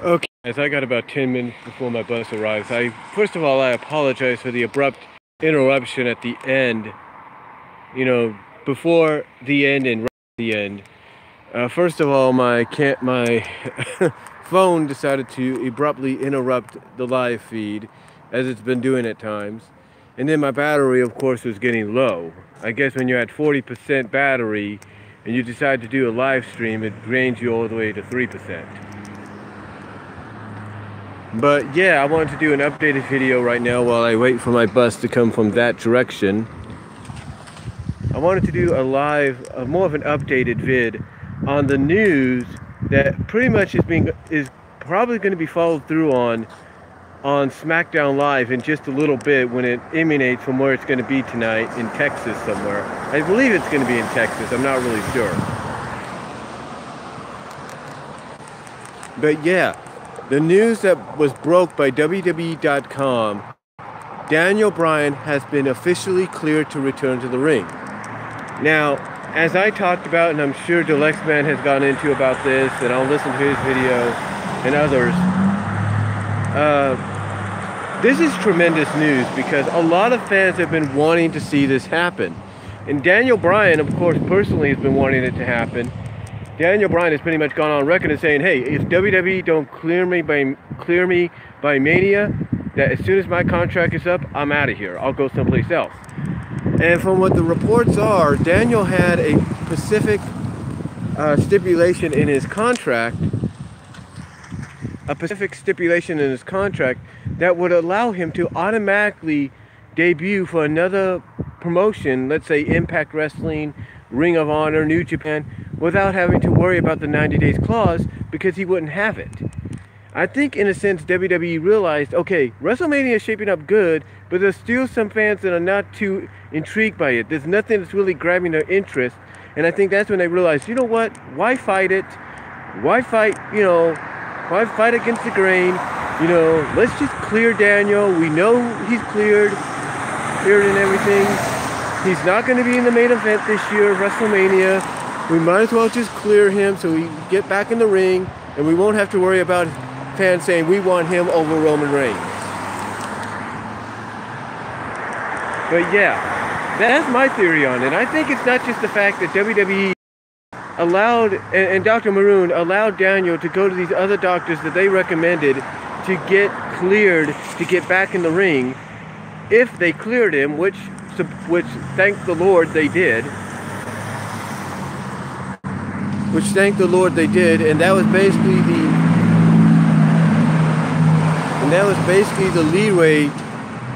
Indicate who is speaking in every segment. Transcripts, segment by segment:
Speaker 1: Okay, as I got about 10 minutes before my bus arrives. First of all, I apologize for the abrupt interruption at the end. You know, before the end and right at the end. First of all, my phone decided to abruptly interrupt the live feed, as it's been doing at times. And then my battery, of course, was getting low. I guess when you're at 40% battery and you decide to do a live stream, it drains you all the way to 3%. But yeah, I wanted to do an updated video right now while I wait for my bus to come from that direction. I wanted to do more of an updated vid on the news that pretty much is probably going to be followed through on SmackDown Live in just a little bit when it emanates from where it's going to be tonight in Texas somewhere. I believe it's going to be in Texas. I'm not really sure. But yeah, the news that was broke by WWE.com, Daniel Bryan has been officially cleared to return to the ring. Now, as I talked about, and I'm sure Delexman has gone into about this, and I'll listen to his video and others, this is tremendous news because a lot of fans have been wanting to see this happen. And Daniel Bryan, of course, personally has been wanting it to happen. Daniel Bryan has pretty much gone on record and saying, hey, if WWE don't clear me by Mania, that as soon as my contract is up, I'm out of here. I'll go someplace else. And from what the reports are, Daniel had a specific stipulation in his contract, that would allow him to automatically debut for another promotion, let's say Impact Wrestling, Ring of Honor, New Japan, without having to worry about the 90 days clause because he wouldn't have it. I think in a sense WWE realized, okay, WrestleMania is shaping up good, but there's still some fans that are not too intrigued by it. There's nothing that's really grabbing their interest. And I think that's when they realized, you know what, why fight it? Why fight against the grain? You know, let's just clear Daniel. We know he's cleared and everything. He's not going to be in the main event this year, WrestleMania. We might as well just clear him so we get back in the ring and we won't have to worry about fans saying we want him over Roman Reigns. But yeah, that's my theory on it. I think it's not just the fact that WWE allowed, and Dr. Maroon allowed Daniel to go to these other doctors that they recommended to get cleared to get back in the ring. If they cleared him, which thank the Lord they did. And that was basically the leeway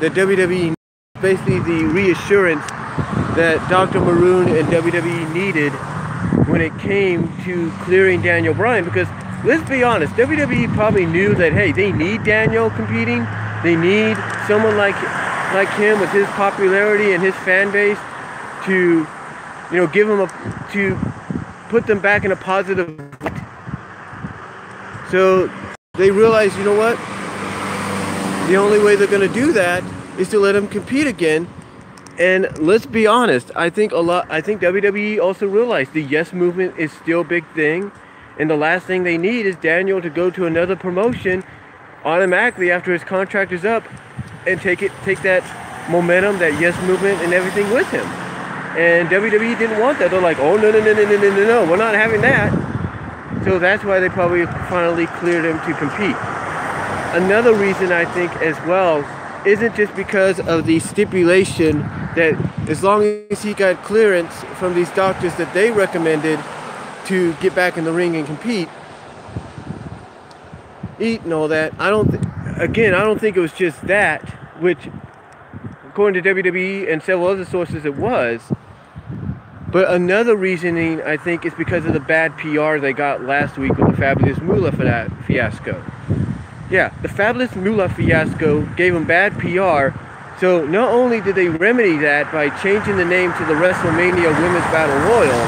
Speaker 1: that WWE, basically the reassurance that Dr. Maroon and WWE needed when it came to clearing Daniel Bryan. Because let's be honest, WWE probably knew that, hey, they need Daniel competing. They need someone like him with his popularity and his fan base to, you know, to put them back in a positive light. So they realized, you know what? The only way they're going to do that is to let him compete again. And let's be honest, I think WWE also realized the yes movement is still a big thing. And the last thing they need is Daniel to go to another promotion automatically after his contract is up and take that momentum, that yes movement and everything with him. And WWE didn't want that. They're like, oh, no, we're not having that. So that's why they probably finally cleared him to compete. Another reason I think as well isn't just because of the stipulation that as long as he got clearance from these doctors that they recommended to get back in the ring and compete, eat and all that, I don't think it was just that, which according to WWE and several other sources it was. But another reasoning, I think, is because of the bad PR they got last week with the Fabulous Moolah fiasco. Yeah, the Fabulous Moolah fiasco gave them bad PR. So not only did they remedy that by changing the name to the WrestleMania Women's Battle Royal,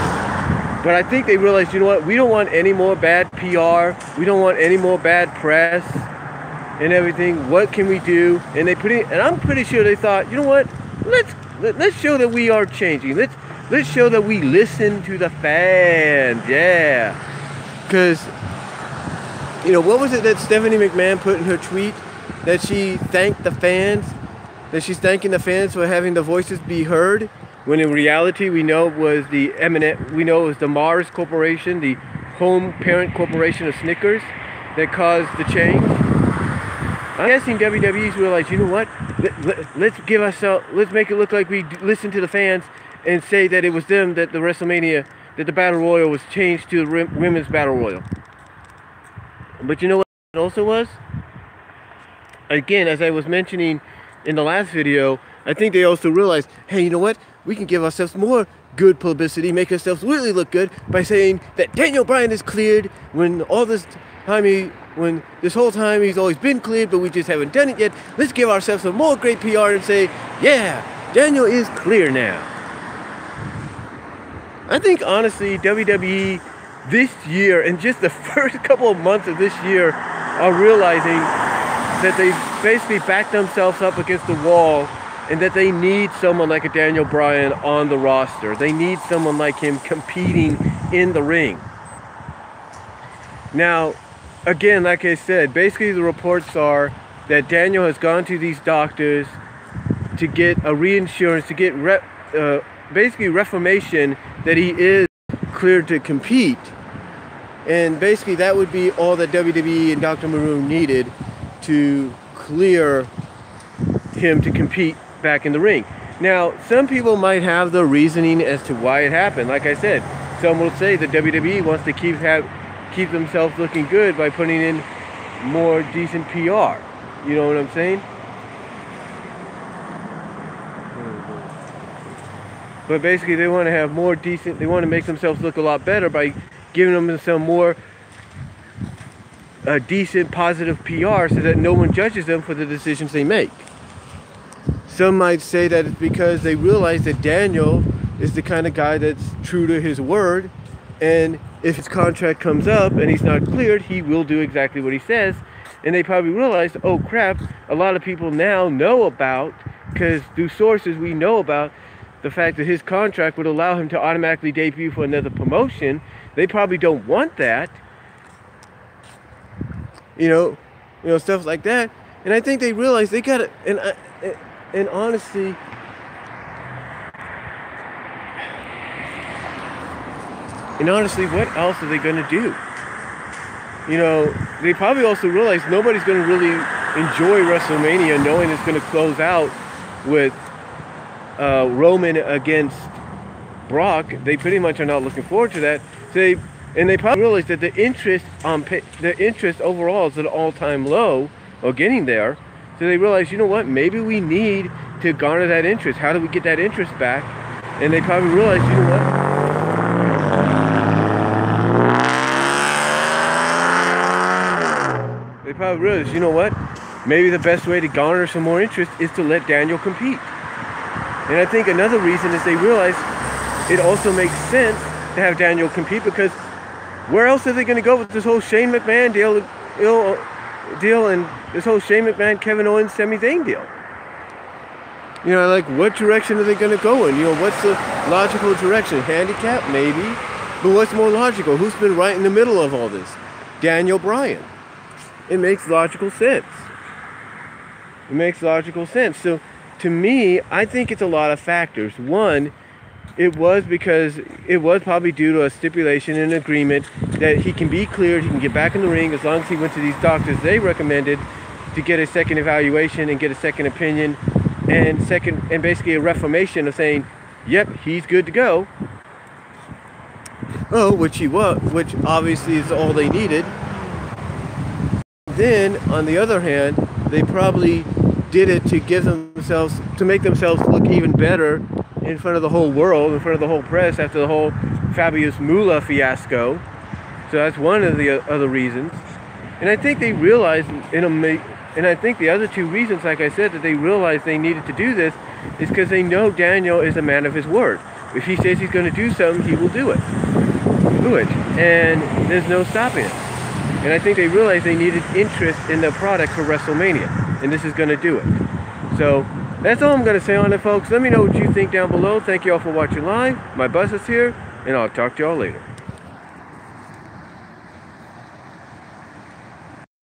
Speaker 1: but I think they realized, you know what, we don't want any more bad PR. We don't want any more bad press and everything. What can we do? And I'm pretty sure they thought, you know what, let's show that we are changing. Let's show that we listen to the fans. Yeah. Because You know, what was it that Stephanie McMahon put in her tweet? That she thanked the fans? That she's thanking the fans for having the voices be heard? When in reality, we know it was the Mars Corporation, the home parent corporation of Snickers, that caused the change. I'm guessing WWE's realized, you know what? Let's make it look like we listened to the fans and say that it was them that the Battle Royal was changed to the Women's Battle Royal. But you know what it also was? Again, as I was mentioning in the last video, I think they also realized, hey, you know what? We can give ourselves more good publicity, make ourselves really look good by saying that Daniel Bryan is cleared when this whole time he's always been cleared, but we just haven't done it yet. Let's give ourselves some more great PR and say, yeah, Daniel is clear now. I think honestly, WWE this year, and just the first couple of months of this year, are realizing that they basically backed themselves up against the wall and that they need someone like a Daniel Bryan on the roster. They need someone like him competing in the ring. Now, again, like I said, basically the reports are that Daniel has gone to these doctors to get a reinsurance, to get basically reformation that he is cleared to compete. And basically that would be all that WWE and Dr. Maroon needed to clear him to compete back in the ring. Now, some people might have the reasoning as to why it happened. Like I said, some will say that WWE wants to keep themselves looking good by putting in more decent PR. You know what I'm saying? But basically they want to have more decent, they want to make themselves look a lot better by giving them some more decent, positive PR so that no one judges them for the decisions they make. Some might say that it's because they realize that Daniel is the kind of guy that's true to his word, and if his contract comes up and he's not cleared, he will do exactly what he says. And they probably realize, oh crap, a lot of people now know about, because through sources we know about the fact that his contract would allow him to automatically debut for another promotion. They probably don't want that. You know, stuff like that. And I think they realize they gotta, and honestly, what else are they gonna do? You know, they probably also realize nobody's gonna really enjoy WrestleMania knowing it's gonna close out with Roman against Brock. They pretty much are not looking forward to that. And they probably realize that the interest overall is at an all-time low, or getting there. So they realize, you know what, maybe we need to garner that interest. How do we get that interest back? And they probably realize, you know what, maybe the best way to garner some more interest is to let Daniel compete. And I think another reason is they realize it also makes sense to have Daniel compete, because where else are they going to go with this whole Shane McMahon deal and this whole Shane McMahon, Kevin Owens, Sami Zayn deal? You know, like, what direction are they going to go in? You know, what's the logical direction? Handicap, maybe. But what's more logical? Who's been right in the middle of all this? Daniel Bryan. It makes logical sense. It makes logical sense. So, to me, I think it's a lot of factors. One, it was probably due to a stipulation and an agreement that he can be cleared, he can get back in the ring as long as he went to these doctors they recommended to get a second evaluation and get a second opinion and basically a reformation of saying, yep, he's good to go. Oh, which obviously is all they needed. Then, on the other hand, they probably did it to make themselves look even better in front of the whole world, in front of the whole press after the whole Fabius Moolah fiasco. So that's one of the other reasons. And I think they realized, and I think the other two reasons, like I said, that they realized they needed to do this is because they know Daniel is a man of his word. If he says he's going to do something, he will do it. And there's no stopping it. And I think they realized they needed interest in the product for WrestleMania. And this is going to do it. So that's all I'm going to say on it, folks. Let me know what you think down below. Thank you all for watching live. My bus is here, and I'll talk to y'all later.